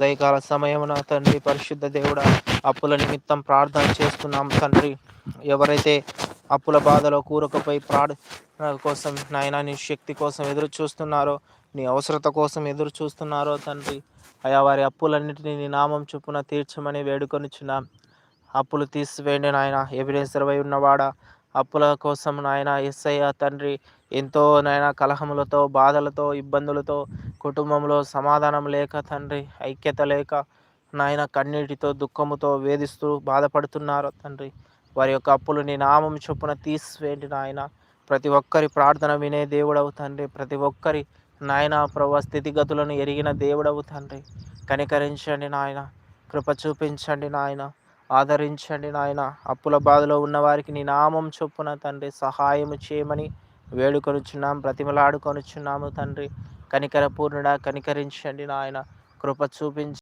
ఉదయకాల సమయమున తండ్రి పరిశుద్ధ దేవుడా అప్పుల నిమిత్తం ప్రార్థన చేస్తున్నాం తండ్రి. ఎవరైతే అప్పుల బాధలో కూరుకుపోయి ప్రార్థన కోసం నాయన నీ శక్తి కోసం ఎదురు చూస్తున్నారో, నీ అవసరత కోసం ఎదురు చూస్తున్నారో తండ్రి, అయా వారి అప్పులన్నింటినీ నీ నామం చొప్పున తీర్చమని వేడుకొనిచున్నాం. అప్పులు తీసివేయండి నాయన. ఎబినేజరువై ఉన్నవాడా, అప్పుల కోసం నాయన యేసయ్య తండ్రి ఎంతో నాయన కలహములతో, బాధలతో, ఇబ్బందులతో, కుటుంబంలో సమాధానం లేక తండ్రి, ఐక్యత లేక నాయన కన్నీటితో, దుఃఖముతో వేధిస్తూ బాధపడుతున్నారు తండ్రి. వారి యొక్క అప్పులు నీ నామం చొప్పున తీసివేయండి నాయన. ప్రతి ఒక్కరి ప్రార్థన వినే దేవుడవు తండ్రి. ప్రతి ఒక్కరి నాయన ప్రభు స్థితిగతులను ఎరిగిన దేవుడవు తండ్రి. కనికరించండి నాయన. కృప చూపించండి నాయన. ఆదరించండి నాయన. అప్పుల బాధలో ఉన్న వారికి నీ నామం చొప్పున తండ్రి సహాయము చేయమని వేడుకొనుచున్నాం, బ్రతిమలాడుకొనుచున్నాము తండ్రి. కనికర పూర్ణుడా, కనికరించండి నాయన. కృప చూపించి